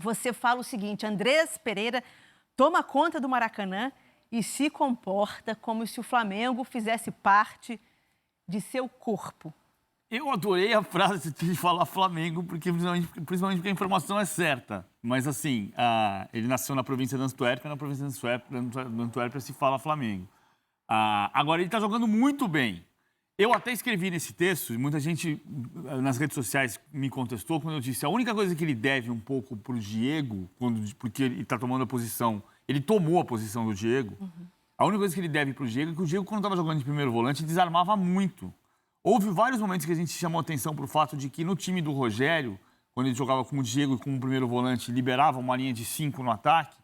você fala o seguinte: Andrés Pereira toma conta do Maracanã e se comporta como se o Flamengo fizesse parte de seu corpo. Eu adorei a frase de falar Flamengo, porque, principalmente porque a informação é certa. Mas, assim, ele nasceu na província de Antuérpia, na província de Antuérpia se fala Flamengo. Agora, ele está jogando muito bem. Eu até escrevi nesse texto, e muita gente nas redes sociais me contestou, quando eu disse a única coisa que ele deve um pouco para o Diego, porque ele está tomando a posição, ele tomou a posição do Diego, a única coisa que ele deve para o Diego é que o Diego, quando estava jogando de primeiro volante, desarmava muito. Houve vários momentos que a gente chamou atenção para o fato de que no time do Rogério, quando ele jogava com o Diego e com o primeiro volante, liberava uma linha de 5 no ataque,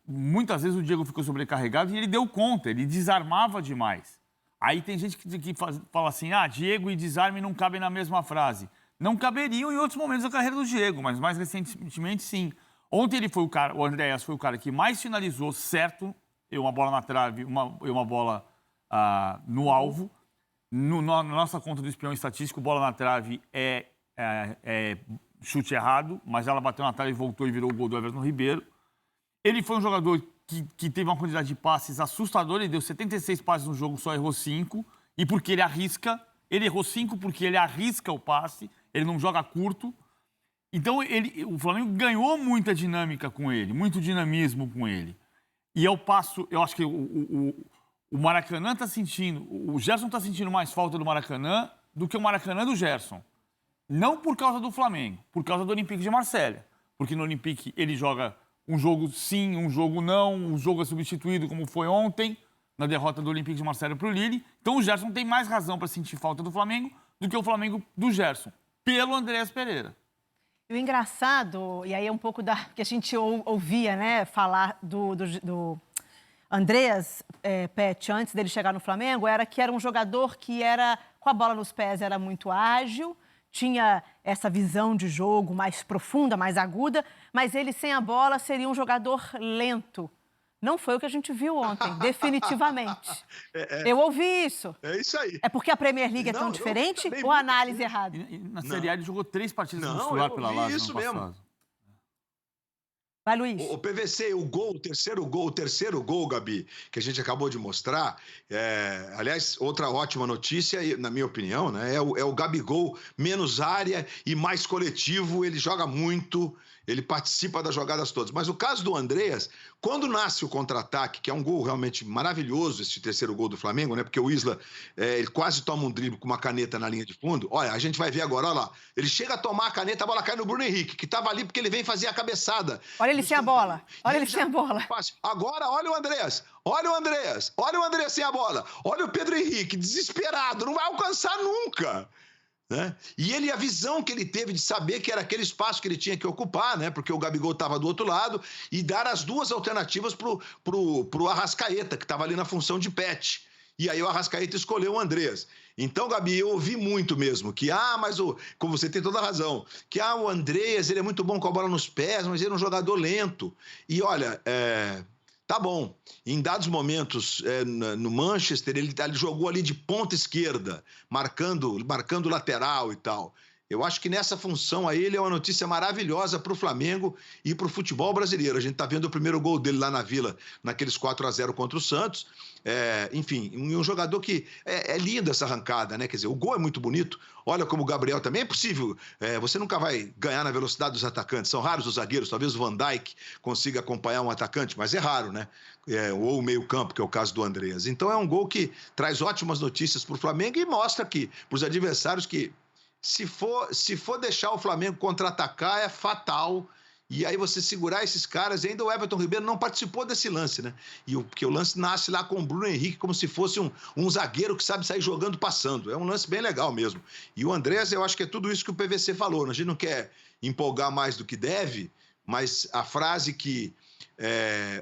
muitas vezes o Diego ficou sobrecarregado e ele deu conta, ele desarmava demais. Aí tem gente que fala assim, Diego e desarme não cabem na mesma frase. Não caberiam em outros momentos da carreira do Diego, mas mais recentemente sim. Ontem ele foi o Andréas foi o cara que mais finalizou certo, uma bola na trave, uma bola no alvo. Na nossa conta do espião estatístico, bola na trave é chute errado, mas ela bateu na trave e voltou e virou o gol do Everton Ribeiro. Ele foi um jogador que teve uma quantidade de passes assustadora, ele deu 76 passes no jogo, só errou 5, e porque ele arrisca, ele errou 5 porque ele arrisca o passe, ele não joga curto. Então, o Flamengo ganhou muita dinâmica com ele, muito dinamismo com ele. E eu acho que o Maracanã está sentindo, o Gerson está sentindo mais falta do Maracanã do que o Maracanã do Gerson. Não por causa do Flamengo, por causa do Olympique de Marselha. Porque no Olympique ele joga um jogo sim, um jogo não, um jogo é substituído, como foi ontem, na derrota do Olympique de Marselha para o Lille. Então o Gerson tem mais razão para sentir falta do Flamengo do que o Flamengo do Gerson, pelo Andrés Pereira. E o engraçado, e aí é um pouco que a gente ouvia, né, falar do Andrés Pet, antes dele chegar no Flamengo, era que era um jogador que era, com a bola nos pés, era muito ágil, tinha essa visão de jogo mais profunda, mais aguda, mas ele sem a bola seria um jogador lento. Não foi o que a gente viu ontem, definitivamente. Eu ouvi isso. É isso aí. É porque a Premier League é tão diferente ou a análise errada? E na Série A ele jogou 3 partidas no titular pela Lazio isso no mesmo. passado. Vai, Luiz. O PVC, o terceiro gol, Gabi, que a gente acabou de mostrar, aliás, outra ótima notícia, na minha opinião, né, é o Gabigol menos área e mais coletivo, ele joga muito, ele participa das jogadas todas. Mas o caso do Andreas, quando nasce o contra-ataque, que é um gol realmente maravilhoso, esse terceiro gol do Flamengo, né? Porque o Isla, ele quase toma um drible com uma caneta na linha de fundo. Olha, a gente vai ver agora, olha lá. Ele chega a tomar a caneta, a bola cai no Bruno Henrique, que estava ali porque ele vem fazer a cabeçada. Olha ele sem a bola. Olha ele sem a bola. Agora, olha o Andreas. Olha o Andreas. Olha o Andreas sem a bola. Olha o Pedro Henrique, desesperado. Não vai alcançar nunca. Né? E a visão que ele teve de saber que era aquele espaço que ele tinha que ocupar, né? Porque o Gabigol estava do outro lado, e dar as duas alternativas pro Arrascaeta, que estava ali na função de pet. E aí o Arrascaeta escolheu o Andreas. Então, Gabi, eu ouvi muito mesmo que, como você tem toda a razão, que o Andreas, ele é muito bom com a bola nos pés, mas ele é um jogador lento. E olha, tá bom, em dados momentos no Manchester, ele jogou ali de ponta esquerda, marcando lateral e tal. Eu acho que nessa função aí ele é uma notícia maravilhosa para o Flamengo e para o futebol brasileiro. A gente está vendo o primeiro gol dele lá na Vila, naqueles 4-0 contra o Santos. Enfim, um jogador que... É lindo essa arrancada, né? Quer dizer, o gol é muito bonito. Olha como o Gabriel também é possível. Você nunca vai ganhar na velocidade dos atacantes. São raros os zagueiros. Talvez o Van Dijk consiga acompanhar um atacante, mas é raro, né? Ou o meio-campo, que é o caso do Andreas. Então é um gol que traz ótimas notícias para o Flamengo e mostra para os adversários que se for deixar o Flamengo contra-atacar, é fatal. E aí você segurar esses caras, e ainda o Everton Ribeiro não participou desse lance, né? Porque o lance nasce lá com o Bruno Henrique, como se fosse um zagueiro que sabe sair jogando, passando. É um lance bem legal mesmo. E o Andrés, eu acho que é tudo isso que o PVC falou. A gente não quer empolgar mais do que deve, mas a frase que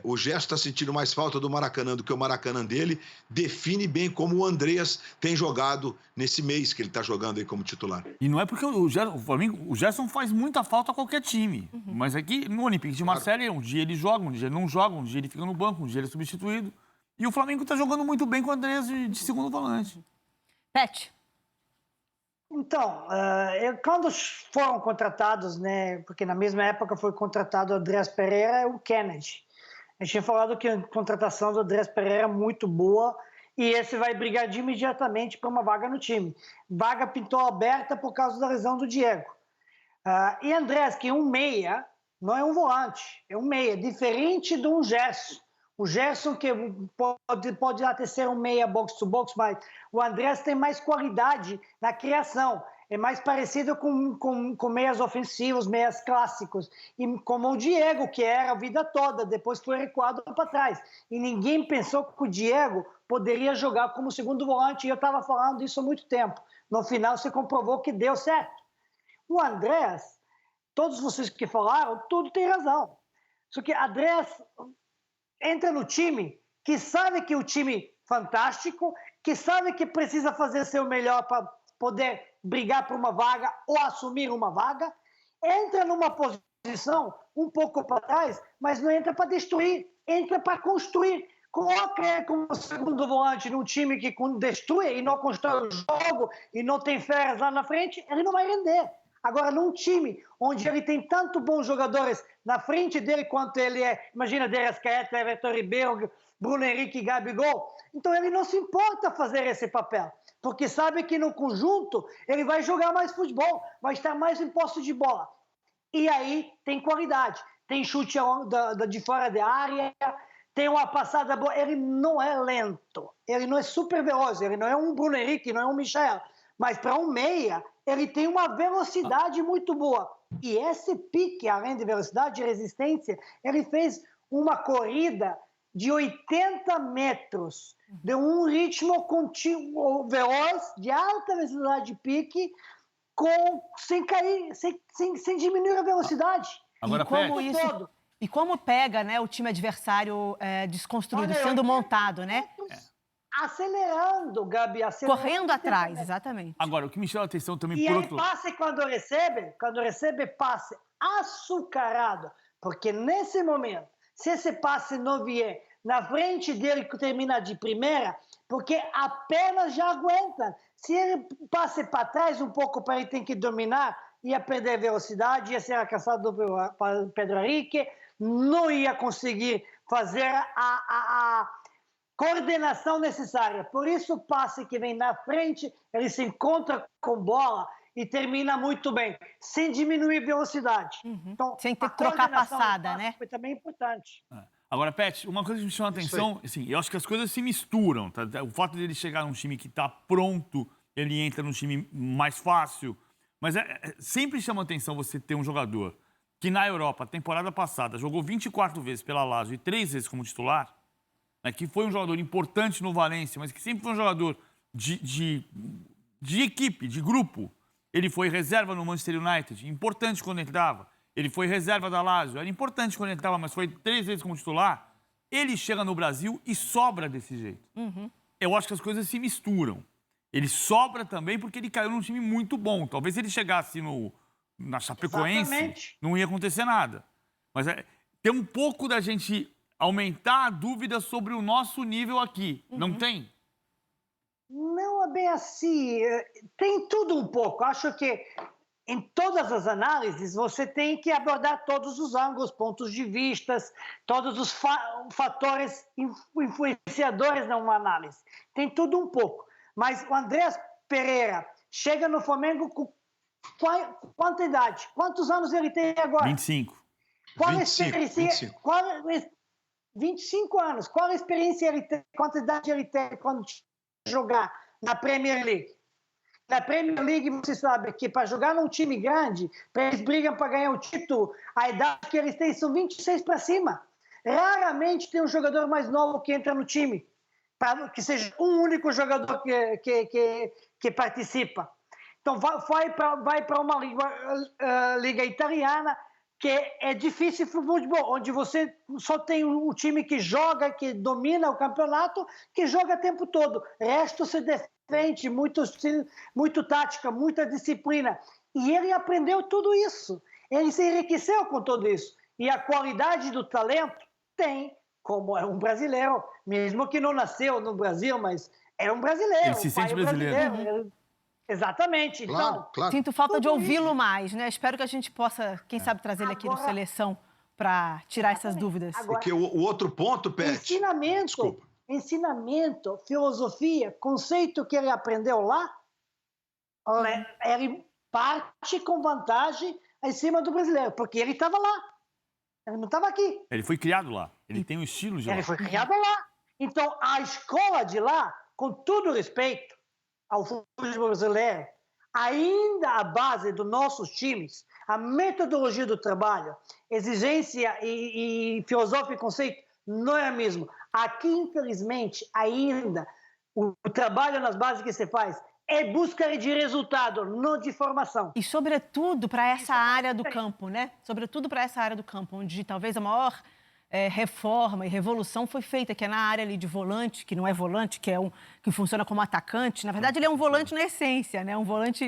o Gerson está sentindo mais falta do Maracanã do que o Maracanã dele, define bem como o Andreas tem jogado nesse mês que ele está jogando aí como titular. E não é porque o Gerson faz muita falta a qualquer time. Mas aqui no Olympique de Marselha, um dia ele joga, um dia ele não joga, um dia ele fica no banco, um dia ele é substituído. E o Flamengo está jogando muito bem com o Andreas de segundo volante. Pet. Então, quando foram contratados, né, porque na mesma época foi contratado o Andreas Pereira e o Kennedy. A gente tinha falado que a contratação do Andreas Pereira é muito boa e esse vai brigar de imediatamente para uma vaga no time. Vaga pintou aberta por causa da lesão do Diego. E Andreas, que é um meia, não é um volante, é um meia, diferente de um Gerson. O Gerson que pode até ser um meia box-to-box, mas o Andreas tem mais qualidade na criação. É mais parecido com meias ofensivos, meias clássicos. E como o Diego, que era a vida toda, depois foi recuado para trás. E ninguém pensou que o Diego poderia jogar como segundo volante, e eu estava falando isso há muito tempo. No final, se comprovou que deu certo. O Andreas, todos vocês que falaram, tudo tem razão. Só que Andreas entra no time que sabe que o time fantástico, que sabe que precisa fazer seu melhor para poder brigar por uma vaga ou assumir uma vaga, entra numa posição um pouco para trás, mas não entra para destruir, entra para construir. Coloca ele como segundo volante num time que destrui e não constrói o jogo e não tem férias lá na frente, ele não vai render. Agora, num time onde ele tem tanto bons jogadores na frente dele quanto ele é, imagina, De Arrascaeta, Everton Ribeiro, Bruno Henrique e Gabigol, então ele não se importa fazer esse papel, porque sabe que no conjunto ele vai jogar mais futebol, vai estar mais em posse de bola. E aí tem qualidade, tem chute de fora da área, tem uma passada boa, ele não é lento, ele não é super veloz, ele não é um Bruno Henrique, não é um Michel, mas para um meia, ele tem uma velocidade muito boa. E esse pique, além de velocidade e resistência, ele fez uma corrida de 80 metros, de um ritmo contínuo, veloz, de alta velocidade de pique, sem cair, sem diminuir a velocidade. Agora, E como pega, né, o time adversário desconstruído, sendo montado, né? Acelerando, Gabi, acelerando. Correndo atrás, exatamente. Agora, o que me chama a atenção também E por aí outro... passe quando recebe passe açucarado, porque nesse momento, se esse passe não vier na frente dele que termina de primeira, porque a perna já aguenta. Se ele passe para trás um pouco para ele ter que dominar, ia perder velocidade, ia ser alcançado pelo Pedro Henrique, não ia conseguir fazer a coordenação necessária. Por isso, o passe que vem na frente, ele se encontra com bola e termina muito bem, sem diminuir velocidade. Então, sem ter que trocar passada, né? Foi também importante. Agora, Pet, uma coisa que me chama a atenção, assim, eu acho que as coisas se misturam, tá? O fato dele chegar num time que está pronto, ele entra num time mais fácil, mas sempre chama a atenção você ter um jogador que na Europa, temporada passada, jogou 24 vezes pela Lazio e 3 vezes como titular, né, que foi um jogador importante no Valência, mas que sempre foi um jogador de equipe, de grupo. Ele foi reserva no Manchester United, importante quando ele estava. Ele foi reserva da Lazio, era importante quando ele estava, mas foi 3 vezes como titular. Ele chega no Brasil e sobra desse jeito. Eu acho que as coisas se misturam. Ele sobra também porque ele caiu num time muito bom. Talvez se ele chegasse na Chapecoense, Exatamente. não ia acontecer nada. Mas tem um pouco da gente aumentar a dúvida sobre o nosso nível aqui. Não tem? Não é bem assim. Tem tudo um pouco. Acho que em todas as análises você tem que abordar todos os ângulos, pontos de vistas, todos os fatores influenciadores numa análise. Tem tudo um pouco. Mas o Andreas Pereira chega no Flamengo com quanta idade? Quantos anos ele tem agora? 25. Qual 25, experiência? 25 anos. Qual experiência ele tem? Quanta idade ele tem quando jogar na Premier League? Na Premier League, você sabe que para jogar num time grande, eles brigam para ganhar o título, a idade que eles têm são 26 para cima. Raramente tem um jogador mais novo que entra no time, que seja um único jogador que participa. Então, vai para uma liga italiana, que é difícil para o futebol, onde você só tem um time que joga, que domina o campeonato, que joga o tempo todo. O resto se defende, muito tática, muita disciplina. E ele aprendeu tudo isso. Ele se enriqueceu com tudo isso. E a qualidade do talento tem, como é um brasileiro, mesmo que não nasceu no Brasil, mas é um brasileiro. Ele se sente brasileiro. Exatamente. Claro, Então, claro. Sinto falta de Tudo ouvi-lo isso. mais, né? Espero que a gente possa, quem sabe, trazer ele aqui no Agora- Seleção para tirar essas dúvidas. Agora, Porque o outro ponto, Pet... Desculpa. ensinamento, filosofia, conceito que ele aprendeu lá, ele parte com vantagem em cima do brasileiro, porque ele estava lá. Ele não estava aqui. Ele foi criado lá. Ele tem um estilo de lá. Ele foi criado lá. Então, a escola de lá, com todo respeito ao futebol brasileiro, ainda a base dos nossos times, a metodologia do trabalho, exigência e filosofia e conceito, não é a mesma. Aqui, infelizmente, ainda o trabalho nas bases que você faz é busca de resultado, não de formação. E, sobretudo, para essa área do campo, né? Sobretudo para essa área do campo, onde talvez a maior reforma e revolução foi feita, que é na área ali de volante, que não é volante, que funciona como atacante. Na verdade, ele é um volante na essência, né? Um volante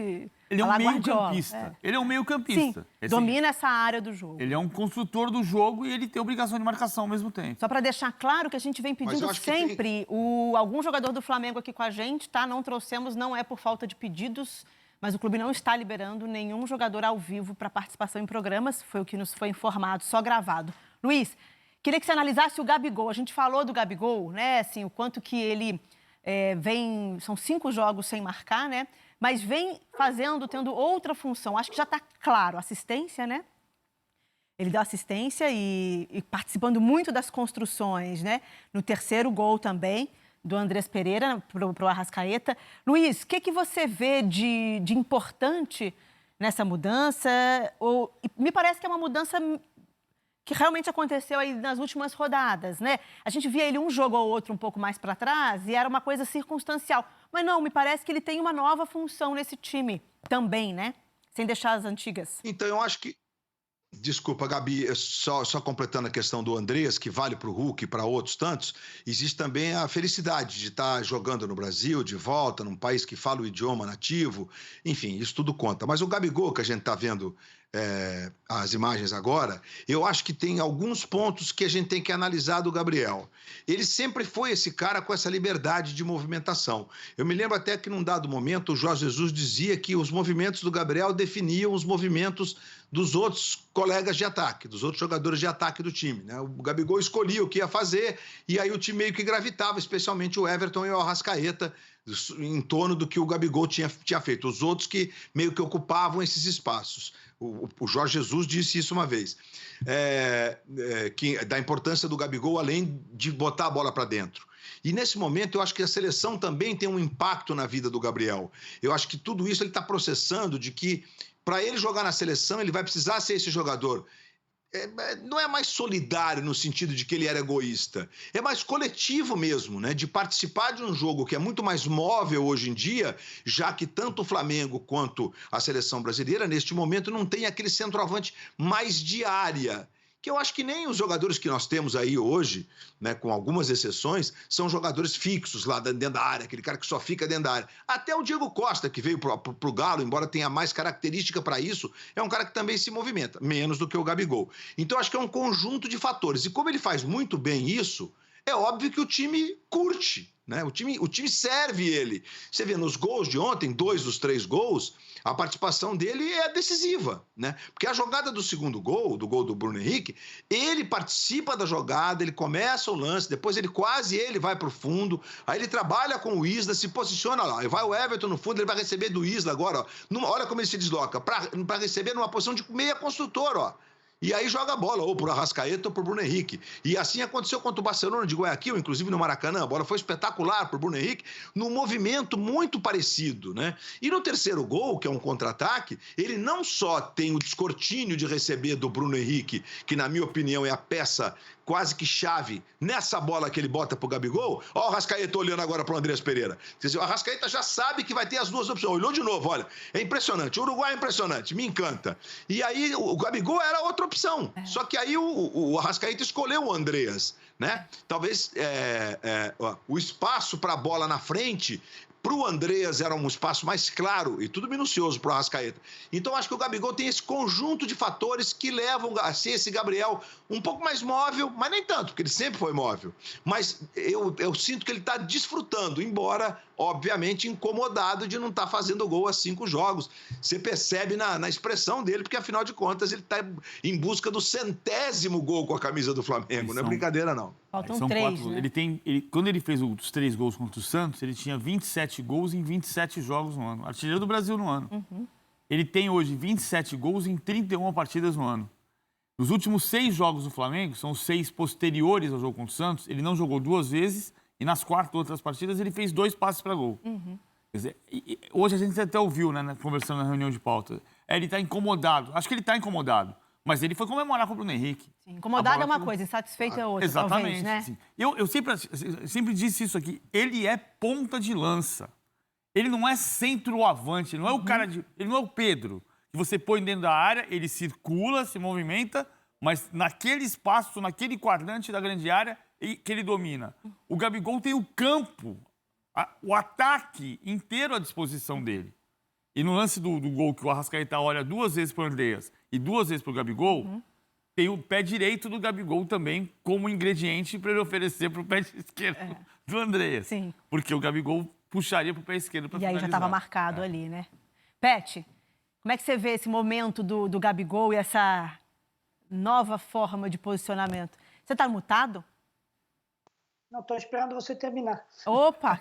Ele é à um la Guardiola. meio-campista. Ele é um meio-campista. Sim, domina essa área do jogo. Ele é um construtor do jogo e ele tem obrigação de marcação ao mesmo tempo. Só para deixar claro que a gente vem pedindo sempre, algum jogador do Flamengo aqui com a gente, tá? Não trouxemos, não é por falta de pedidos, mas o clube não está liberando nenhum jogador ao vivo para participação em programas, foi o que nos foi informado, só gravado. Luiz, queria que você analisasse o Gabigol. A gente falou do Gabigol, né? Assim, o quanto que ele vem... São 5 jogos sem marcar, né? Mas vem tendo outra função. Acho que já está claro. Assistência, né? Ele deu assistência e participando muito das construções, né? No terceiro gol também, do Andrés Pereira para o Arrascaeta. Luiz, o que você vê de importante nessa mudança? Me parece que é uma mudança que realmente aconteceu aí nas últimas rodadas, né? A gente via ele um jogo ou outro um pouco mais para trás e era uma coisa circunstancial. Mas não, me parece que ele tem uma nova função nesse time também, né? Sem deixar as antigas. Então, eu acho que... Desculpa, Gabi, só completando a questão do Andrés, que vale para o Hulk e para outros tantos, existe também a felicidade de estar jogando no Brasil, de volta, num país que fala o idioma nativo, enfim, isso tudo conta. Mas o Gabigol, que a gente está vendo as imagens agora, eu acho que tem alguns pontos que a gente tem que analisar do Gabriel. Ele sempre foi esse cara com essa liberdade de movimentação. Eu me lembro até que num dado momento o Jorge Jesus dizia que os movimentos do Gabriel definiam os movimentos dos outros colegas de ataque, dos outros jogadores de ataque do time, né? O Gabigol escolhia o que ia fazer e aí o time meio que gravitava, especialmente o Everton e o Arrascaeta, em torno do que o Gabigol tinha feito. Os outros que meio que ocupavam esses espaços. O Jorge Jesus disse isso uma vez, da importância do Gabigol, além de botar a bola para dentro. E nesse momento eu acho que a seleção também tem um impacto na vida do Gabriel. Eu acho que tudo isso ele está processando de que para ele jogar na seleção ele vai precisar ser esse jogador. Não é mais solidário no sentido de que ele era egoísta, é mais coletivo mesmo, né? De participar de um jogo que é muito mais móvel hoje em dia, já que tanto o Flamengo quanto a seleção brasileira, neste momento, não tem aquele centroavante mais de área, que eu acho que nem os jogadores que nós temos aí hoje, né, com algumas exceções, são jogadores fixos lá dentro da área, aquele cara que só fica dentro da área. Até o Diego Costa, que veio pro Galo, embora tenha mais característica para isso, é um cara que também se movimenta, menos do que o Gabigol. Então, acho que é um conjunto de fatores. E como ele faz muito bem isso, é óbvio que o time curte, né? O time serve ele. Você vê nos gols de ontem, 2 dos 3 gols, a participação dele é decisiva, né? Porque a jogada do segundo gol, do gol do Bruno Henrique, ele participa da jogada, ele começa o lance, depois ele vai para o fundo, aí ele trabalha com o Isla, se posiciona lá, aí vai o Everton no fundo, ele vai receber do Isla agora, ó. Olha como ele se desloca, para receber numa posição de meia construtor, ó. E aí joga a bola, ou pro Arrascaeta ou pro Bruno Henrique. E assim aconteceu contra o Barcelona de Guayaquil, inclusive no Maracanã. A bola foi espetacular pro Bruno Henrique, num movimento muito parecido, né? E no terceiro gol, que é um contra-ataque, ele não só tem o descortínio de receber do Bruno Henrique, que na minha opinião é a peça quase que chave nessa bola que ele bota pro Gabigol. Ó, o Arrascaeta olhando agora pro Andrés Pereira. Quer dizer, o Arrascaeta já sabe que vai ter as duas opções. Olhou de novo, olha. É impressionante. O Uruguai é impressionante, me encanta. E aí o Gabigol era outra opção. Só que aí o Arrascaeta escolheu o Andrés, né? Talvez o espaço para a bola na frente para o Andrés era um espaço mais claro e tudo minucioso para o Arrascaeta. Então, acho que o Gabigol tem esse conjunto de fatores que levam a ser esse Gabriel um pouco mais móvel, mas nem tanto, porque ele sempre foi móvel. Mas eu sinto que ele está desfrutando, embora, obviamente, incomodado de não estar fazendo gol há 5 jogos. Você percebe na expressão dele, porque, afinal de contas, ele está em busca do 100º gol com a camisa do Flamengo. Não é brincadeira, não. Faltam São 3, 4. né? Quando ele fez os 3 gols contra o Santos, ele tinha 27 gols em 27 jogos no ano. Artilheiro do Brasil no ano. Ele tem hoje 27 gols em 31 partidas no ano. Nos últimos 6 jogos do Flamengo, são os 6 posteriores ao jogo contra o Santos, ele não jogou 2 vezes e nas 4 outras partidas ele fez 2 passes para gol. Quer dizer, hoje a gente até ouviu, né, conversando na reunião de pauta, ele está incomodado. Acho que ele está incomodado, mas ele foi comemorar com o Bruno Henrique. Sim, incomodado é uma coisa, insatisfeito é outra, Exatamente. talvez, né? Sim. Eu sempre disse isso aqui, ele é ponta de lança. Ele não é centroavante, ele não é o cara ele não é o Pedro, que você põe dentro da área, ele circula, se movimenta, mas naquele espaço, naquele quadrante da grande área que ele domina. O Gabigol tem o campo, o ataque inteiro à disposição dele. E no lance do gol que o Arrascaeta olha 2 vezes para o Andreas e 2 vezes para o Gabigol, tem o pé direito do Gabigol também como ingrediente para ele oferecer para o pé esquerdo do Andreas. Sim. Porque o Gabigol puxaria para o pé esquerdo para finalizar. E aí já estava marcado ali, né? Pet, como é que você vê esse momento do Gabigol e essa nova forma de posicionamento? Você está mutado? Não, estou esperando você terminar. Opa,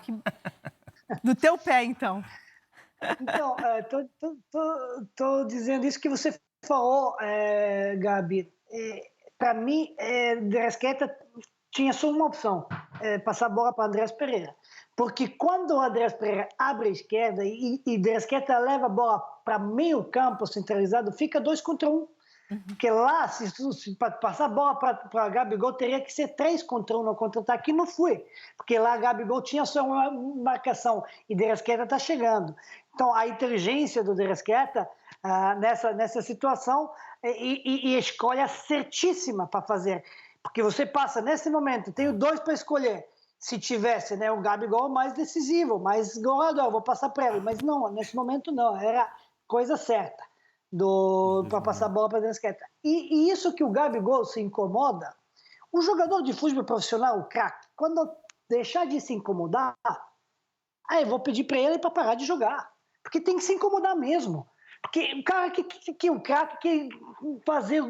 do teu pé, então. Então, estou dizendo isso que você falou, Gabi. Para mim, De Arrascaeta tinha só uma opção, passar a bola para Andreas Pereira. Porque quando o Andreas Pereira abre a esquerda e De Arrascaeta leva a bola para meio campo centralizado, fica 2 contra 1. Porque lá, se passar a bola para Gabigol, teria que ser 3 contra 1 no contra-ataque, e não foi. Porque lá Gabigol tinha só uma marcação e De Arrascaeta está chegando. Então, a inteligência do De Arrascaeta nessa situação e a escolha certíssima para fazer. Porque você passa, nesse momento, tenho 2 para escolher. Se tivesse, né, o Gabigol mais decisivo, mais goleador, vou passar para ele. Mas não, nesse momento não, era coisa certa para passar a bola para De Arrascaeta. E isso que o Gabigol se incomoda, o jogador de futebol profissional, o craque, quando deixar de se incomodar, aí eu vou pedir para ele para parar de jogar. Porque tem que se incomodar mesmo. Porque o cara o craque quer fazer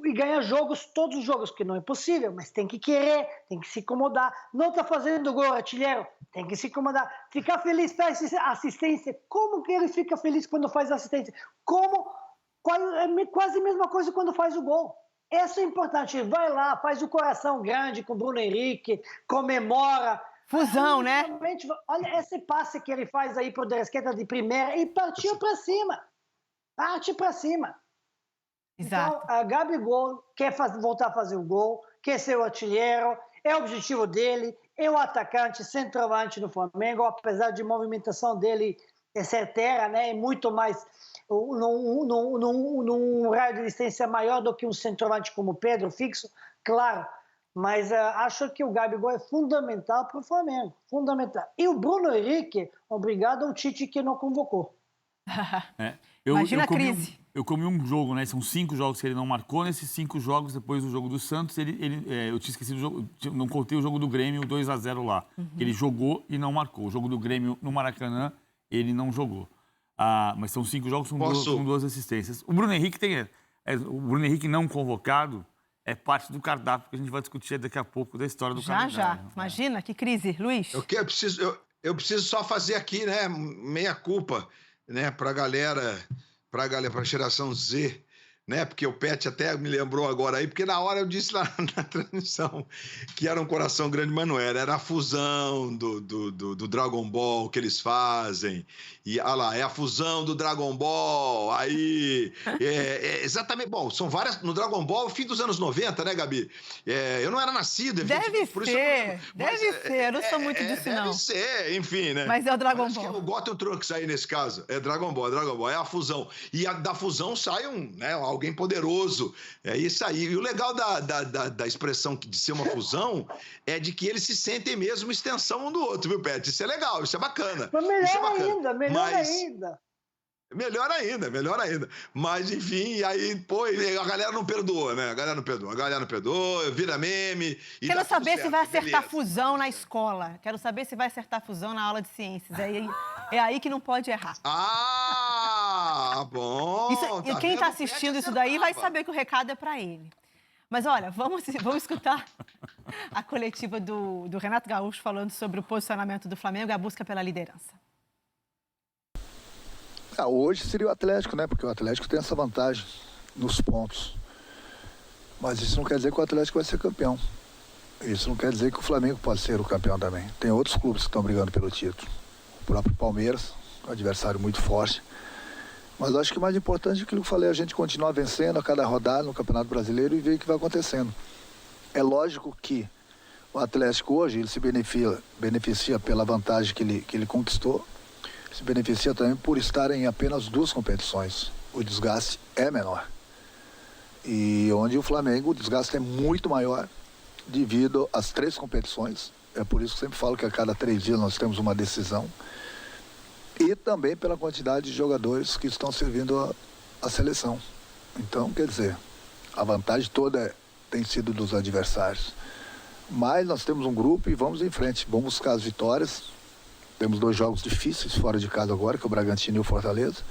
e ganhar jogos, todos os jogos, que não é possível, mas tem que querer, tem que se incomodar. Não está fazendo gol, artilheiro, tem que se incomodar. Ficar feliz, faz assistência. Como que ele fica feliz quando faz assistência? É quase a mesma coisa quando faz o gol. Isso é importante. Vai lá, faz o coração grande com o Bruno Henrique, comemora. Fusão, né? Olha esse passe que ele faz aí pro De Arrascaeta de primeira e partiu para cima. Parte para cima. Exato. Então, a Gabigol quer voltar a fazer o gol, quer ser o artilheiro, é o objetivo dele, é o atacante, centroavante do Flamengo, apesar de movimentação dele é certeira, né? É muito mais num raio de distância maior do que um centroavante como o Pedro, fixo, claro. Mas acho que o Gabigol é fundamental para o Flamengo, fundamental. E o Bruno Henrique, obrigado ao Tite que não convocou. Imagina a crise. Eu comi um jogo, né? São 5 jogos que ele não marcou. Nesses 5 jogos, depois do jogo do Santos, eu tinha esquecido o jogo, não contei o jogo do Grêmio, o 2-0 lá. Ele jogou e não marcou. O jogo do Grêmio no Maracanã, ele não jogou. Mas são 5 jogos com 2 assistências. O Bruno Henrique o Bruno Henrique não convocado é parte do cardápio que a gente vai discutir daqui a pouco da história do calendário. Já. Imagina, que crise. Luiz? Eu preciso só fazer aqui, né, meia culpa, né, para a galera, para a geração Z, né, porque o Pet até me lembrou agora aí, porque na hora eu disse lá na transmissão que era um coração grande, mas não era a fusão do Dragon Ball que eles fazem, e olha lá, é a fusão do Dragon Ball, aí, exatamente, bom, são várias, no Dragon Ball, fim dos anos 90, né, Gabi? Eu não era nascido, deve ser, eu não sou muito disso, não. Deve ser, enfim, né? Mas é o Dragon Ball. Acho que é o Gotham Trunks aí nesse caso, é Dragon Ball, é a fusão, e da fusão sai alguém poderoso, é isso aí. E o legal da expressão de ser uma fusão é de que eles se sentem mesmo extensão um do outro, viu, Pet? Isso é legal, isso é bacana. Mas melhor ainda. Melhor ainda, melhor ainda. Mas, enfim, e aí, pô, a galera não perdoa, né? A galera não perdoa, vira meme. E Quero dá tudo saber se certo, vai acertar beleza. fusão na escola. Quero saber se vai acertar fusão na aula de ciências. É aí que não pode errar. Ah, bom. E quem está assistindo isso daí vai saber que o recado é para ele. Mas olha, vamos escutar a coletiva do Renato Gaúcho falando sobre o posicionamento do Flamengo e a busca pela liderança. Hoje seria o Atlético, né? Porque o Atlético tem essa vantagem nos pontos. Mas isso não quer dizer que o Atlético vai ser campeão. Isso não quer dizer que o Flamengo pode ser o campeão também. Tem outros clubes que estão brigando pelo título. O próprio Palmeiras, um adversário muito forte. Mas eu acho que o mais importante é aquilo que eu falei, a gente continuar vencendo a cada rodada no Campeonato Brasileiro e ver o que vai acontecendo. É lógico que o Atlético hoje ele se beneficia pela vantagem que ele conquistou. Se beneficia também por estar em apenas 2 competições. O desgaste é menor. E onde o Flamengo, o desgaste é muito maior devido às 3 competições. É por isso que eu sempre falo que a cada 3 dias nós temos uma decisão. E também pela quantidade de jogadores que estão servindo a seleção. Então, quer dizer, a vantagem toda tem sido dos adversários. Mas nós temos um grupo e vamos em frente. Vamos buscar as vitórias. Temos 2 jogos difíceis fora de casa agora, que é o Bragantino e o Fortaleza.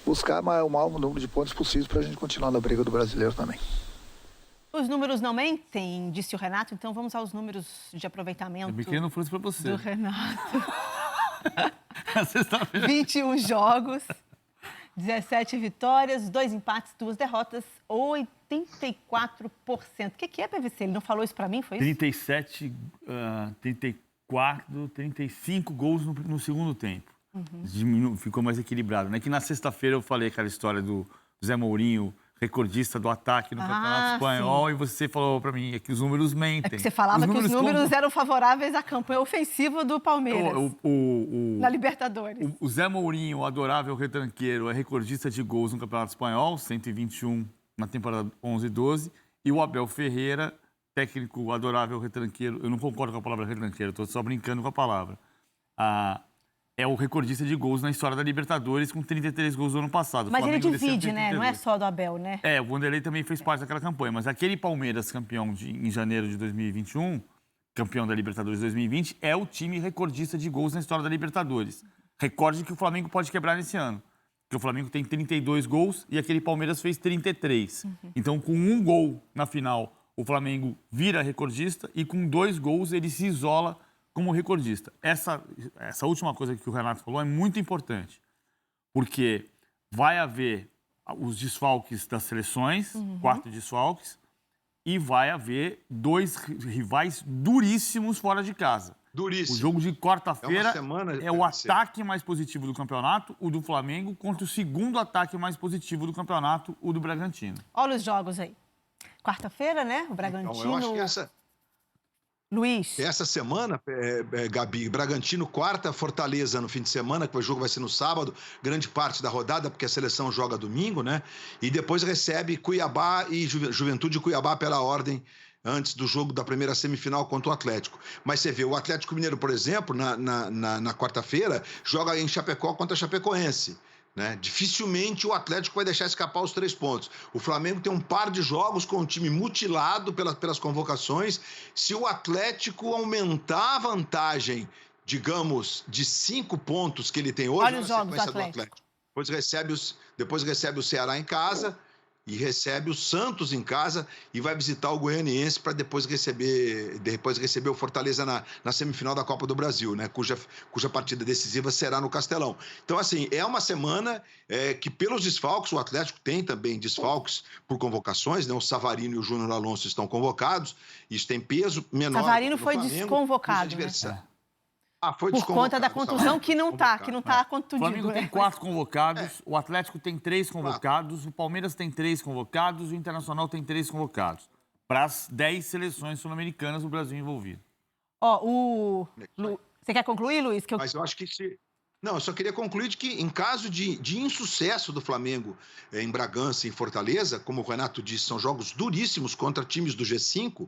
Buscar o maior número de pontos possíveis para a gente continuar na briga do brasileiro também. Os números não mentem, disse o Renato, então vamos aos números de aproveitamento. Eu queria não fosse para você. Do Renato. Sexta-feira. 21 jogos, 17 vitórias, 2 empates, 2 derrotas, 84%. O que é, PVC? Ele não falou isso para mim, foi isso? 37, 34, 35 gols no segundo tempo. Ficou mais equilibrado. Né? Que na sexta-feira eu falei aquela história do Zé Mourinho, recordista do ataque no Campeonato Espanhol, sim. E você falou para mim que os números mentem. É que você falava que os números eram favoráveis à campanha ofensiva do Palmeiras na Libertadores. O Zé Mourinho, o adorável retranqueiro, é recordista de gols no Campeonato Espanhol, 121 na temporada 11-12, e o Abel Ferreira, técnico adorável retranqueiro, eu não concordo com a palavra retranqueiro, estou só brincando com a palavra, é o recordista de gols na história da Libertadores, com 33 gols do ano passado. Mas ele divide, né? Não é só do Abel, né? O Vanderlei também fez parte daquela campanha, mas aquele Palmeiras campeão em janeiro de 2021, campeão da Libertadores 2020, é o time recordista de gols na história da Libertadores. Recorde que o Flamengo pode quebrar nesse ano. Porque o Flamengo tem 32 gols e aquele Palmeiras fez 33. Então, com 1 gol na final, o Flamengo vira recordista e com 2 gols ele se isola como recordista. Essa última coisa que o Renato falou é muito importante, porque vai haver os desfalques das seleções, 4 desfalques, e vai haver 2 rivais duríssimos fora de casa. Duríssimo. O jogo de quarta-feira é o ataque mais positivo do campeonato, o do Flamengo, contra o segundo ataque mais positivo do campeonato, o do Bragantino. Olha os jogos aí. Quarta-feira, né? O Bragantino... Então, eu acho que Luiz. Essa semana, Gabi, Bragantino, quarta, Fortaleza no fim de semana, que o jogo vai ser no sábado, grande parte da rodada, porque a seleção joga domingo, né? E depois recebe Cuiabá e Juventude Cuiabá pela ordem, antes do jogo da primeira semifinal contra o Atlético. Mas você vê, o Atlético Mineiro, por exemplo, na quarta-feira, joga em Chapecó contra a Chapecoense. Né? Dificilmente o Atlético vai deixar escapar os 3 pontos. O Flamengo tem um par de jogos com o time mutilado pelas convocações. Se o Atlético aumentar a vantagem, digamos, de 5 pontos que ele tem hoje, olha os jogos do Atlético. Depois recebe o Ceará em casa e recebe o Santos em casa e vai visitar o Goianiense para depois receber o Fortaleza na semifinal da Copa do Brasil, né? Cuja partida decisiva será no Castelão. Então, assim, é uma semana que pelos desfalques, o Atlético tem também desfalques por convocações, né? O Savarino e o Júnior Alonso estão convocados, isso tem peso menor. Savarino foi desconvocado, né? Foi por conta da contusão que não está contundido. O Flamengo tem 4 convocados, o Atlético tem 3 convocados, o Palmeiras tem 3 convocados, o Internacional tem 3 convocados. Para as 10 seleções sul-americanas, o Brasil envolvido. Você quer concluir, Luiz? Mas eu acho que Não, eu só queria concluir de que, em caso de insucesso do Flamengo em Bragança e em Fortaleza, como o Renato disse, são jogos duríssimos contra times do G5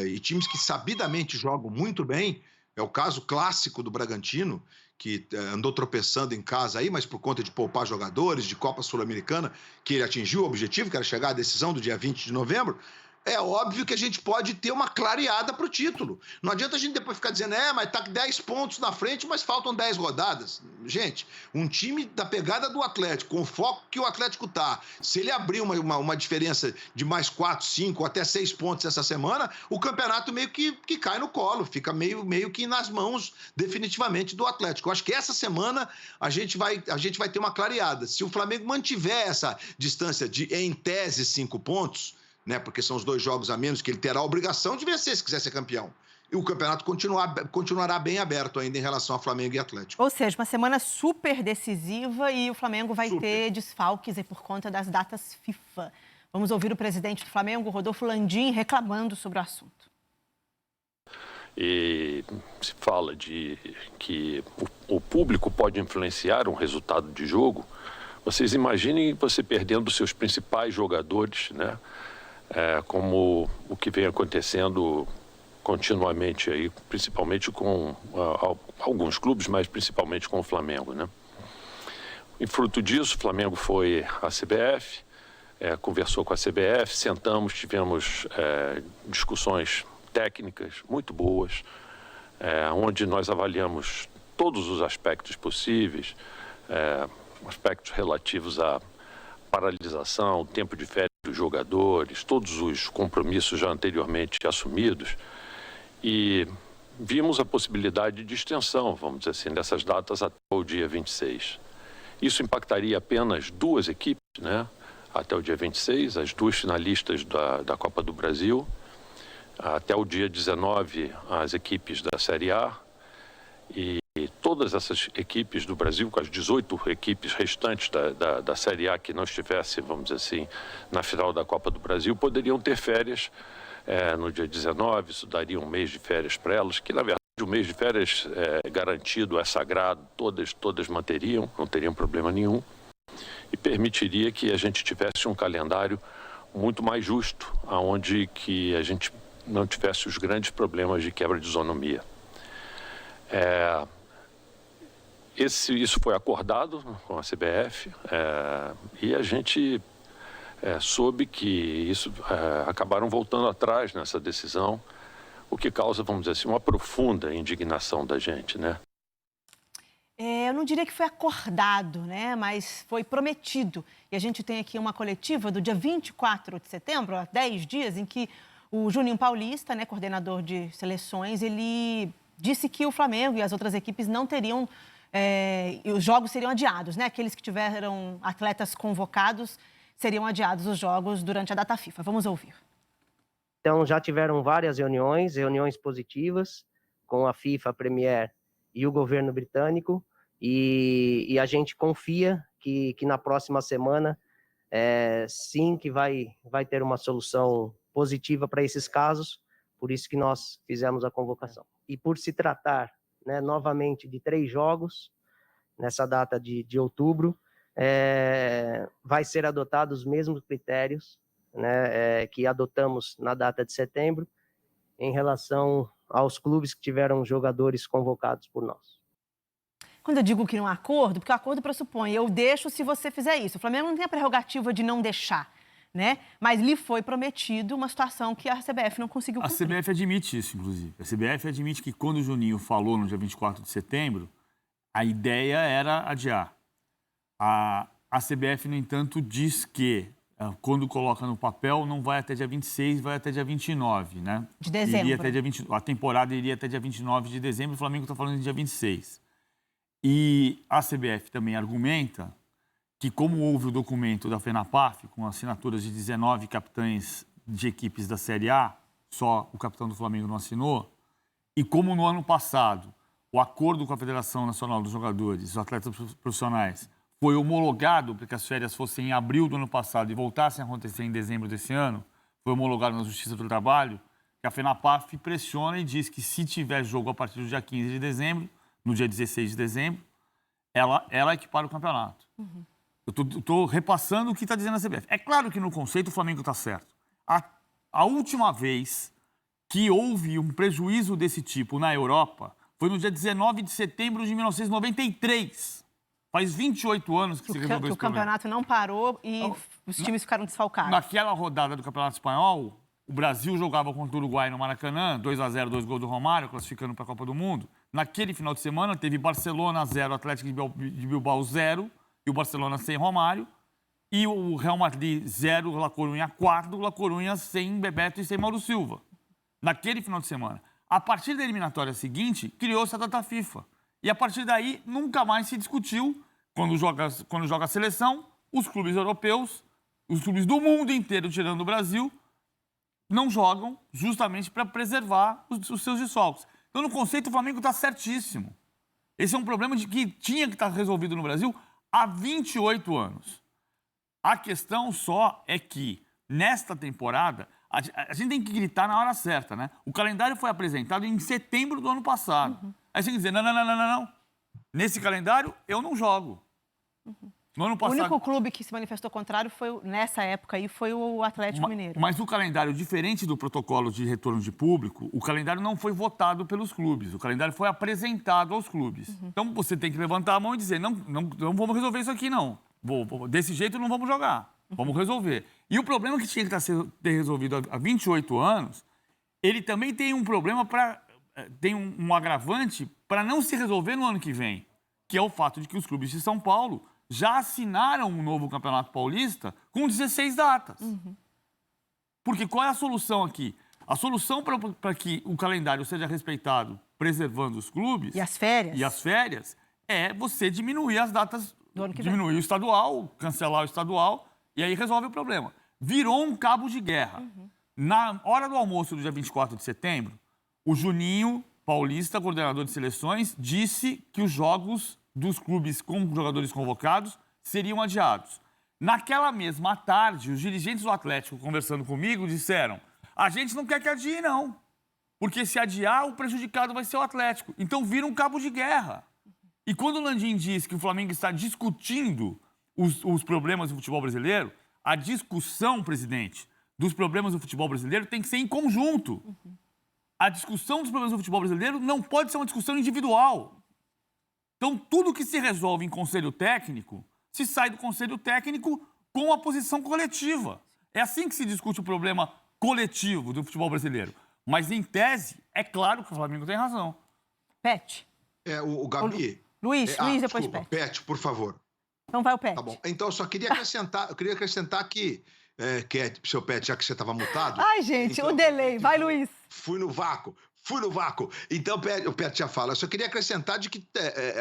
e times que sabidamente jogam muito bem, É o caso clássico do Bragantino, que andou tropeçando em casa aí, mas por conta de poupar jogadores, de Copa Sul-Americana, que ele atingiu o objetivo, que era chegar à decisão do dia 20 de novembro. É óbvio que a gente pode ter uma clareada para o título. Não adianta a gente depois ficar dizendo, mas tá 10 pontos na frente, mas faltam 10 rodadas. Gente, um time da pegada do Atlético, com o foco que o Atlético tá, se ele abrir uma diferença de mais 4, 5, até 6 pontos essa semana, o campeonato meio que cai no colo, fica meio que nas mãos definitivamente do Atlético. Eu acho que essa semana a gente vai ter uma clareada. Se o Flamengo mantiver essa distância de, em tese, 5 pontos... né? Porque são os 2 jogos a menos que ele terá a obrigação de vencer se quiser ser campeão. E o campeonato continuará bem aberto ainda em relação a Flamengo e Atlético. Ou seja, uma semana super decisiva e o Flamengo vai ter desfalques por conta das datas FIFA. Vamos ouvir o presidente do Flamengo, Rodolfo Landim, reclamando sobre o assunto. E se fala de que o público pode influenciar um resultado de jogo. Vocês imaginem você perdendo seus principais jogadores, né? Como o que vem acontecendo continuamente aí, principalmente com alguns clubes, mas principalmente com o Flamengo, né? Em fruto disso, o Flamengo foi à CBF, conversou com a CBF, sentamos, tivemos discussões técnicas muito boas, onde nós avaliamos todos os aspectos possíveis, aspectos relativos à paralisação, tempo de férias dos jogadores, todos os compromissos já anteriormente assumidos, e vimos a possibilidade de extensão, vamos dizer assim, dessas datas até o dia 26. Isso impactaria apenas 2 equipes, né? Até o dia 26, as 2 finalistas da Copa do Brasil, até o dia 19, as equipes da Série A, e todas essas equipes do Brasil, com as 18 equipes restantes da Série A que não estivesse, vamos dizer assim, na final da Copa do Brasil, poderiam ter férias no dia 19, isso daria um mês de férias para elas, que na verdade o mês de férias garantido, é sagrado, todas manteriam, não teriam problema nenhum, e permitiria que a gente tivesse um calendário muito mais justo, onde que a gente não tivesse os grandes problemas de quebra de isonomia. Isso foi acordado com a CBF e a gente soube que isso acabaram voltando atrás nessa decisão, o que causa, vamos dizer assim, uma profunda indignação da gente, né? Eu não diria que foi acordado, né? Mas foi prometido. E a gente tem aqui uma coletiva do dia 24 de setembro, há 10 dias, em que o Juninho Paulista, né, coordenador de seleções, ele disse que o Flamengo e as outras equipes não teriam... os jogos seriam adiados, né? Aqueles que tiveram atletas convocados seriam adiados os jogos durante a data FIFA. Vamos ouvir. Então, já tiveram várias reuniões positivas com a FIFA, a Premier e o governo britânico, e a gente confia que na próxima semana, sim, que vai ter uma solução positiva para esses casos, por isso que nós fizemos a convocação. E por se tratar, né, novamente de 3 jogos, nessa data de outubro, vai ser adotados os mesmos critérios, né, que adotamos na data de setembro, em relação aos clubes que tiveram jogadores convocados por nós. Quando eu digo que não há acordo, porque o acordo pressupõe, eu deixo se você fizer isso. O Flamengo não tem a prerrogativa de não deixar, né? Mas lhe foi prometido uma situação que a CBF não conseguiu cumprir. A CBF admite isso, inclusive. A CBF admite que quando o Juninho falou no dia 24 de setembro, a ideia era adiar. A CBF, no entanto, diz que quando coloca no papel, não vai até dia 26, vai até dia 29, né? De dezembro. Iria até dia 20, a temporada iria até dia 29 de dezembro, o Flamengo está falando de dia 26. E a CBF também argumenta que, como houve o documento da FENAPAF, com assinaturas de 19 capitães de equipes da Série A, só o capitão do Flamengo não assinou, e como no ano passado o acordo com a Federação Nacional dos Jogadores, os atletas profissionais, foi homologado para que as férias fossem em abril do ano passado e voltassem a acontecer em dezembro desse ano, foi homologado na Justiça do Trabalho, que a FENAPAF pressiona e diz que se tiver jogo a partir do dia 15 de dezembro, no dia 16 de dezembro, ela equipara o campeonato. Uhum. Eu estou repassando o que está dizendo a CBF. É claro que no conceito o Flamengo está certo. A última vez que houve um prejuízo desse tipo na Europa foi no dia 19 de setembro de 1993. Faz 28 anos que se resolveu esse problema. O campeonato não parou e os times ficaram desfalcados. Naquela rodada do Campeonato Espanhol, o Brasil jogava contra o Uruguai no Maracanã, 2-0, 2 gols do Romário, classificando para a Copa do Mundo. Naquele final de semana, teve Barcelona 0, Atlético de Bilbao 0, e o Barcelona sem Romário. E o Real Madrid 0, La Coruña 4, La Coruña sem Bebeto e sem Mauro Silva. Naquele final de semana. A partir da eliminatória seguinte, criou-se a data FIFA. E a partir daí, nunca mais se discutiu, quando joga a seleção, os clubes europeus, os clubes do mundo inteiro, tirando o Brasil, não jogam justamente para preservar os seus desfalques. Então, no conceito, o Flamengo está certíssimo. Esse é um problema que tinha que estar resolvido no Brasil há 28 anos. A questão só é que, nesta temporada, a gente tem que gritar na hora certa, né? O calendário foi apresentado em setembro do ano passado. Aí você tem que dizer, não. Nesse calendário, eu não jogo. No ano passado... O único clube que se manifestou contrário foi, nessa época aí, foi o Atlético Mineiro. Mas o calendário, diferente do protocolo de retorno de público, o calendário não foi votado pelos clubes. O calendário foi apresentado aos clubes. Então, você tem que levantar a mão e dizer, não vamos resolver isso aqui, não. Desse jeito, não vamos jogar. Vamos resolver. E o problema que tinha que ter resolvido há 28 anos, ele também tem um problema tem um agravante para não se resolver no ano que vem, que é o fato de que os clubes de São Paulo já assinaram um novo Campeonato Paulista com 16 datas. Porque qual é a solução aqui? A solução para que o calendário seja respeitado, preservando os clubes... E as férias. É você diminuir as datas, diminuir o estadual, cancelar o estadual, e aí resolve o problema. Virou um cabo de guerra. Na hora do almoço do dia 24 de setembro, o Juninho Paulista, coordenador de seleções, disse que os jogos dos clubes com jogadores convocados seriam adiados. Naquela mesma tarde, os dirigentes do Atlético, conversando comigo, disseram: a gente não quer que adie, não. Porque se adiar, o prejudicado vai ser o Atlético. Então vira um cabo de guerra. E quando o Landim diz que o Flamengo está discutindo os problemas do futebol brasileiro, a discussão, presidente, dos problemas do futebol brasileiro tem que ser em conjunto. A discussão dos problemas do futebol brasileiro não pode ser uma discussão individual. Então, tudo que se resolve em conselho técnico, se sai do conselho técnico com a posição coletiva. É assim que se discute o problema coletivo do futebol brasileiro. Mas, em tese, é claro que o Flamengo tem razão. Pet. O Gabi... Luiz, depois desculpa, Pet. Pet, por favor. Então vai o Pet. Tá bom. Então, eu só queria acrescentar que seu Pet, já que você estava mutado... Ai, gente, então, o delay. Vai, Luiz. Fui no vácuo. Então, o Pet já fala. Eu só queria acrescentar de que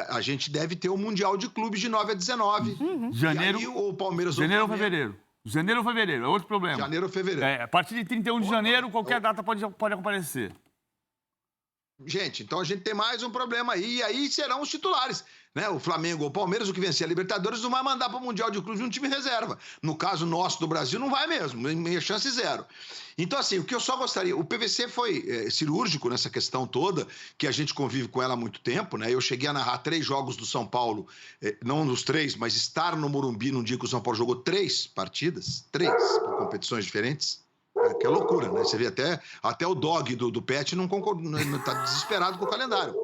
a gente deve ter o Mundial de Clubes de 9 a 19. Janeiro, e aí, o Palmeiras... Janeiro ou fevereiro? Janeiro ou fevereiro, é outro problema. Janeiro ou fevereiro. A partir de 31 de janeiro, qualquer data pode aparecer. Gente, então a gente tem mais um problema aí, e aí serão os titulares, né? O Flamengo ou o Palmeiras, o que vencer a Libertadores, não vai mandar para o Mundial de Clubes um time reserva. No caso nosso do Brasil, não vai mesmo, meia chance zero. Então, assim, o que eu só gostaria... O PVC foi cirúrgico nessa questão toda, que a gente convive com ela há muito tempo, né? Eu cheguei a narrar 3 jogos do São Paulo, não nos 3, mas estar no Morumbi num dia que o São Paulo jogou 3 partidas, 3, por competições diferentes. Que é loucura, né? Você vê até o dog do Pet não tá desesperado com o calendário.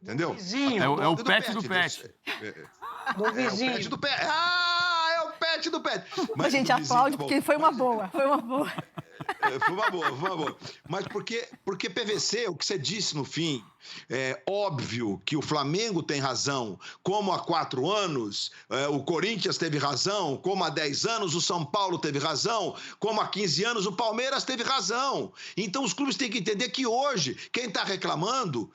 Entendeu? Vizinho. É o Pet do Pet. Do vizinho. É o Pet do Pet. É o Pet do Pet. A gente aplaude porque foi uma boa. Foi uma boa. Foi uma boa. Mas porque PVC, o que você disse no fim, é óbvio que o Flamengo tem razão, como há 4 anos, o Corinthians teve razão, como há 10 anos o São Paulo teve razão, como há 15 anos o Palmeiras teve razão. Então os clubes têm que entender que hoje, quem está reclamando,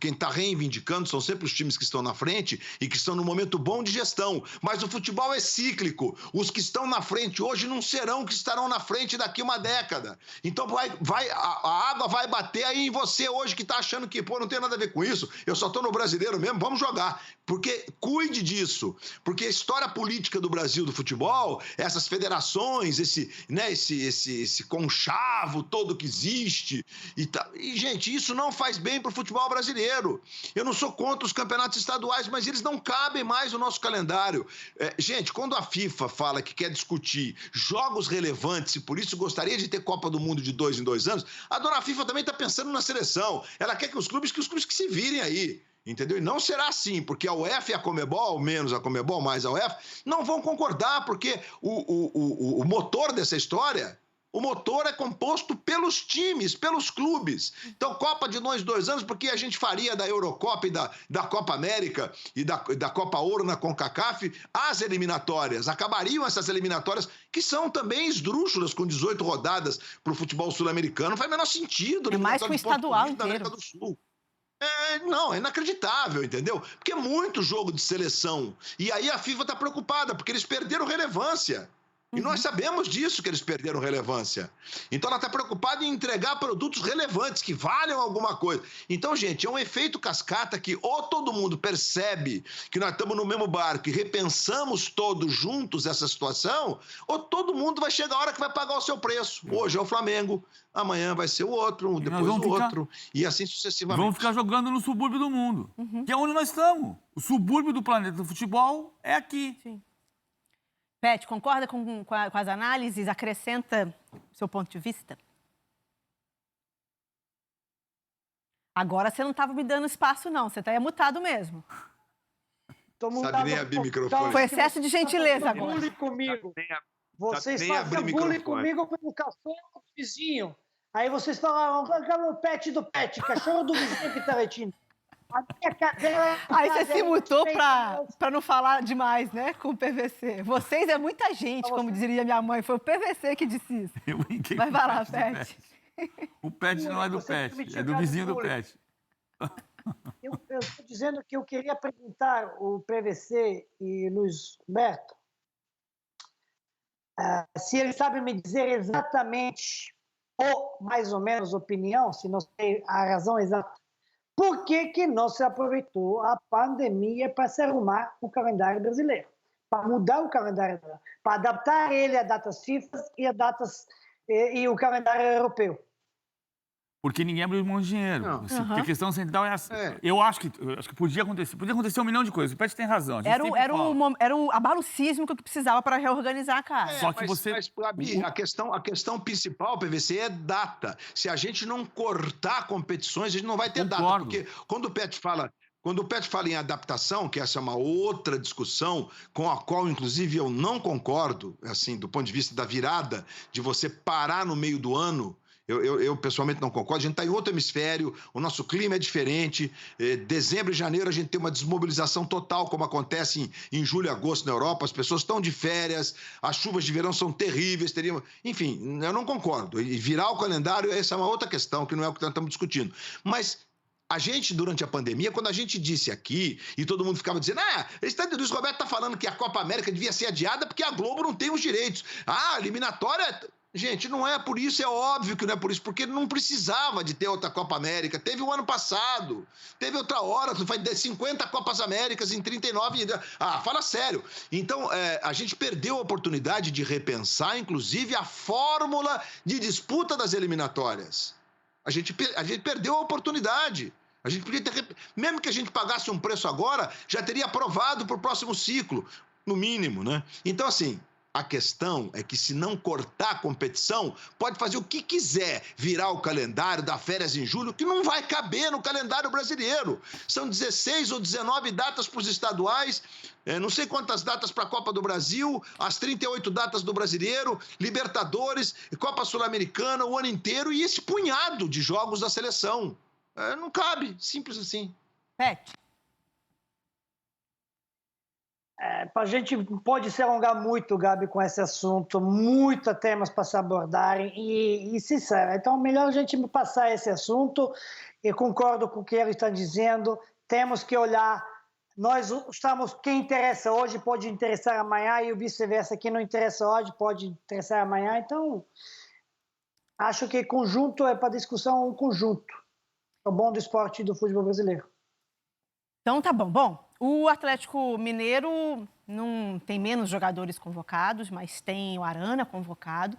quem está reivindicando são sempre os times que estão na frente e que estão no momento bom de gestão. Mas o futebol é cíclico. Os que estão na frente hoje não serão que estarão na frente daqui uma década. Então a água vai bater aí em você hoje que está achando que não tem nada a ver com isso, eu só estou no brasileiro mesmo, vamos jogar. Porque cuide disso. Porque a história política do Brasil, do futebol, essas federações, esse conchavo todo que existe. E, gente, isso não faz bem para o futebol brasileiro. Eu não sou contra os campeonatos estaduais, mas eles não cabem mais no nosso calendário. Gente, quando a FIFA fala que quer discutir jogos relevantes e por isso gostaria de ter Copa do Mundo de 2 em 2 anos, a dona FIFA também está pensando na seleção. Ela quer que os clubes que se virem aí. Entendeu? E não será assim, porque a UEFA e a Conmebol, menos a Conmebol, mais a UEFA, não vão concordar, porque o motor dessa história, o motor é composto pelos times, pelos clubes. Então, Copa de 2 anos, porque a gente faria da Eurocopa e da Copa América e da Copa Ouro na CONCACAF as eliminatórias. Acabariam essas eliminatórias, que são também esdrúxulas, com 18 rodadas para o futebol sul-americano. Não faz o menor sentido. É mais que o estadual da América inteiro. do Sul. Não, é inacreditável, entendeu? Porque é muito jogo de seleção. E aí a FIFA está preocupada, porque eles perderam relevância. E nós sabemos disso, que eles perderam relevância. Então ela está preocupada em entregar produtos relevantes, que valham alguma coisa. Então, gente, é um efeito cascata que ou todo mundo percebe que nós estamos no mesmo barco e repensamos todos juntos essa situação, ou todo mundo vai chegar a hora que vai pagar o seu preço. Hoje é o Flamengo, amanhã vai ser o outro, depois o outro, e assim sucessivamente. Vamos ficar jogando no subúrbio do mundo, que é onde nós estamos. O subúrbio do planeta do futebol é aqui. Sim. Pet, concorda com as análises? Acrescenta seu ponto de vista? Agora você não estava me dando espaço, não. Você está mutado mesmo. Sabe nem abrir microfone. Foi excesso de gentileza agora. Bullying comigo. Vocês nem abrir faziam bullying microfone. comigo pelo cachorro do vizinho. Aí vocês falaram, o pet do pet, cachorro do vizinho que tá latindo. A minha cadela... Aí você se mutou para não falar demais, né, com o PVC. Vocês é muita gente, como diria minha mãe. Foi o PVC que disse isso. Vai lá, Pet. O Pet não é do Pet, é do vizinho do Pet. Eu estou dizendo que eu queria perguntar o PVC e Luiz Roberto se ele sabe me dizer exatamente, ou mais ou menos opinião, se não sei a razão exata, por que não se aproveitou a pandemia para se arrumar o calendário brasileiro? Para mudar o calendário, para adaptar ele a datas FIFA e o calendário europeu. Porque ninguém abriu mão de dinheiro. Assim, porque a questão central é essa. É. Eu acho que podia acontecer 1 milhão de coisas. O Pet tem razão. Era o abalo sísmico que precisava para reorganizar a casa. Só que Mas, Gabi, a questão principal, PVC, é data. Se a gente não cortar competições, a gente não vai ter data. Concordo. Porque quando o Pet fala em adaptação, que essa é uma outra discussão com a qual, inclusive, eu não concordo, assim, do ponto de vista da virada, de você parar no meio do ano. Eu pessoalmente não concordo, a gente está em outro hemisfério, o nosso clima é diferente, dezembro e janeiro a gente tem uma desmobilização total, como acontece em julho e agosto na Europa, as pessoas estão de férias, as chuvas de verão são terríveis, enfim, eu não concordo, e virar o calendário, essa é uma outra questão, que não é o que nós estamos discutindo, mas a gente, durante a pandemia, quando a gente disse aqui, e todo mundo ficava dizendo, o Luiz Roberto está falando que a Copa América devia ser adiada porque a Globo não tem os direitos, a eliminatória... Gente, não é por isso, é óbvio que não é por isso, porque não precisava de ter outra Copa América. Teve o ano passado, teve outra hora, vai ter 50 Copas Américas em 39. Fala sério. Então, a gente perdeu a oportunidade de repensar, inclusive, a fórmula de disputa das eliminatórias. A gente perdeu a oportunidade. A gente podia ter, mesmo que a gente pagasse um preço agora, já teria aprovado para o próximo ciclo, no mínimo, né? Então, assim... A questão é que, se não cortar a competição, pode fazer o que quiser, virar o calendário, dar férias em julho, que não vai caber no calendário brasileiro. São 16 ou 19 datas para os estaduais, não sei quantas datas para a Copa do Brasil, as 38 datas do Brasileiro, Libertadores, Copa Sul-Americana, o ano inteiro, e esse punhado de jogos da seleção. Não cabe, simples assim. Pet. A gente pode se alongar muito, Gabi, com esse assunto, muitos temas para se abordarem e sincero. Então, melhor a gente passar esse assunto. Eu concordo com o que ele está dizendo. Temos que olhar. Nós estamos. Quem interessa hoje pode interessar amanhã e o vice-versa. Quem não interessa hoje pode interessar amanhã. Então, acho que conjunto é para discussão um conjunto. É o bom do esporte e do futebol brasileiro. Então, tá bom. Bom, o Atlético Mineiro não tem menos jogadores convocados, mas tem o Arana convocado.